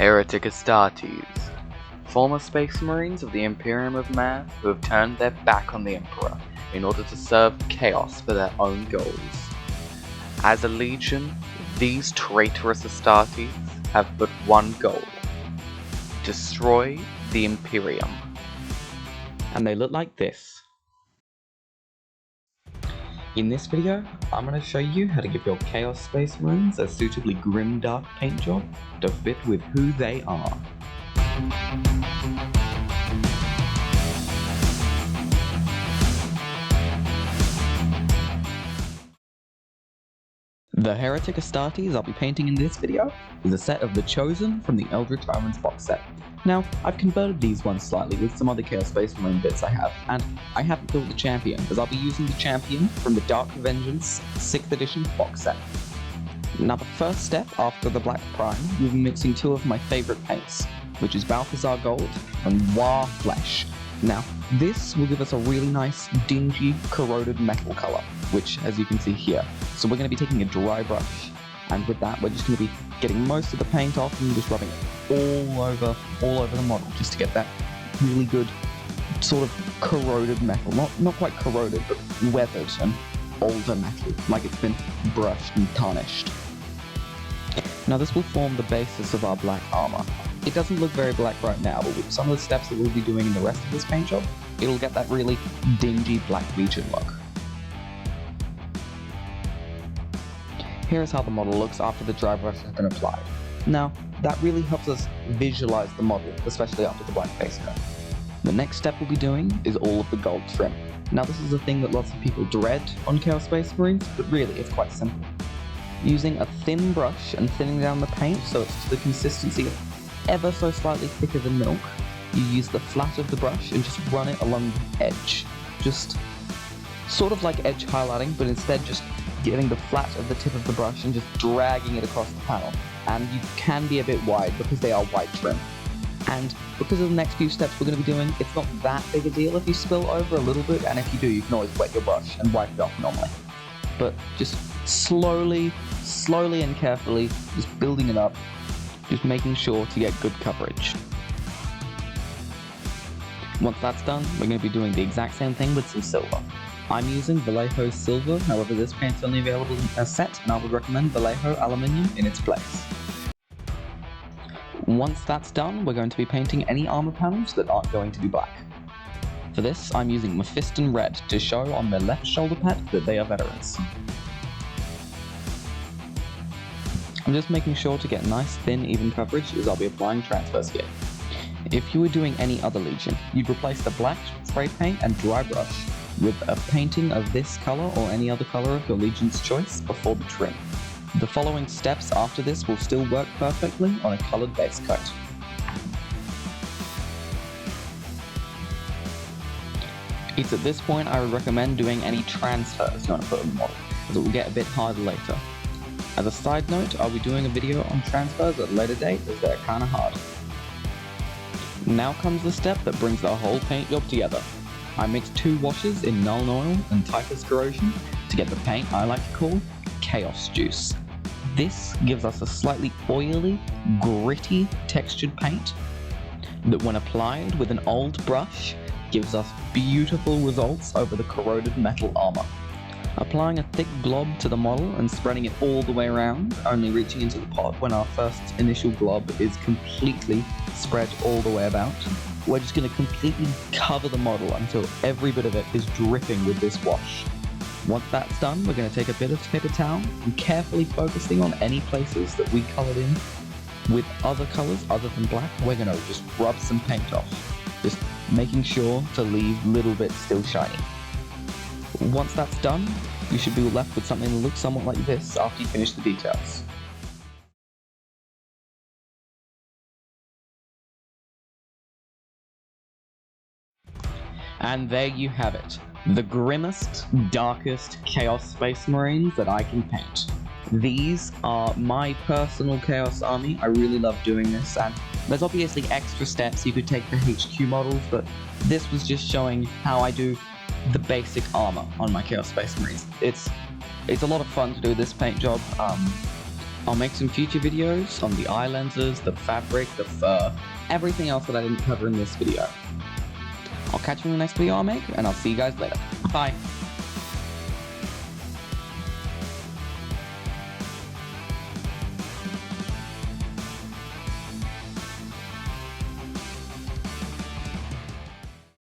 Heretic Astartes, former Space Marines of the Imperium of Man who have turned their back on the Emperor in order to serve chaos for their own goals. As a legion, these traitorous Astartes have but one goal: destroy the Imperium. And they look like this. In this video, I'm going to show you how to give your Chaos Space Marines a suitably Grimdark paint job to fit with who they are. The Heretic Astartes I'll be painting in this video is a set of the Chosen from the Eldritch Omens box set. Now, I've converted these ones slightly with some other Chaos Space Marine bits I have, and I haven't built the Champion, as I'll be using the Champion from the Dark Vengeance 6th edition box set. Now, the first step after the Black Prime, we'll be mixing two of my favourite paints, which is Balthazar Gold and War Flesh. Now, this will give us a really nice, dingy, corroded metal colour, which, as you can see here. So we're going to be taking a dry brush, and with that, we're just going to be getting most of the paint off and just rubbing it all over the model, just to get that really good, sort of corroded metal. Not quite corroded, but weathered and older metal, like it's been brushed and tarnished. Now, this will form the basis of our black armour. It doesn't look very black right now, but with some of the steps that we'll be doing in the rest of this paint job, it'll get that really dingy Black Legion look. Here's how the model looks after the dry brush has been applied. Now, that really helps us visualize the model, especially after the black face coat. The next step we'll be doing is all of the gold trim. Now, this is a thing that lots of people dread on Chaos Space Marines, but really it's quite simple. Using a thin brush and thinning down the paint so it's to the consistency of ever so slightly thicker than milk, you use the flat of the brush and just run it along the edge. Just sort of like edge highlighting, but instead just getting the flat of the tip of the brush and just dragging it across the panel. And you can be a bit wide because they are white trim. And because of the next few steps we're going to be doing, it's not that big a deal if you spill over a little bit, and if you do, you can always wet your brush and wipe it off normally. But just slowly and carefully, just building it up, just making sure to get good coverage. Once that's done, we're going to be doing the exact same thing with some silver. I'm using Vallejo Silver, however this paint's only available in a set, and I would recommend Vallejo Aluminium in its place. Once that's done, we're going to be painting any armor panels that aren't going to be black. For this, I'm using Mephiston Red to show on their left shoulder pad that they are veterans. I'm just making sure to get nice, thin, even coverage as I'll be applying transfers here. If you were doing any other legion, you'd replace the black spray paint and dry brush with a painting of this colour or any other colour of your legion's choice before the trim. The following steps after this will still work perfectly on a coloured base coat. It's at this point I would recommend doing any transfers you want to put on the model, as it will get a bit harder later. As a side note, I'll be doing a video on transfers at a later date as they're kinda hard. Now comes the step that brings the whole paint job together. I mixed two washes in Null Oil and Typhus Corrosion to get the paint I like to call Chaos Juice. This gives us a slightly oily, gritty, textured paint that when applied with an old brush gives us beautiful results over the corroded metal armor. Applying a thick glob to the model and spreading it all the way around, only reaching into the pot when our first initial glob is completely spread all the way about. We're just going to completely cover the model until every bit of it is dripping with this wash. Once that's done, we're going to take a bit of paper towel and carefully focusing on any places that we coloured in with other colours other than black, we're going to just rub some paint off, just making sure to leave little bits still shiny. Once that's done, you should be left with something that looks somewhat like this after you finish the details. And there you have it, the grimmest, darkest Chaos Space Marines that I can paint. These are my personal Chaos Army. I really love doing this, and there's obviously extra steps you could take for HQ models, but this was just showing how I do the basic armor on my Chaos Space Marines. It's a lot of fun to do this paint job. I'll make some future videos on the eye lenses, the fabric, the fur, everything else that I didn't cover in this video. I'll catch you in the next video I'll make, and I'll see you guys later. Bye!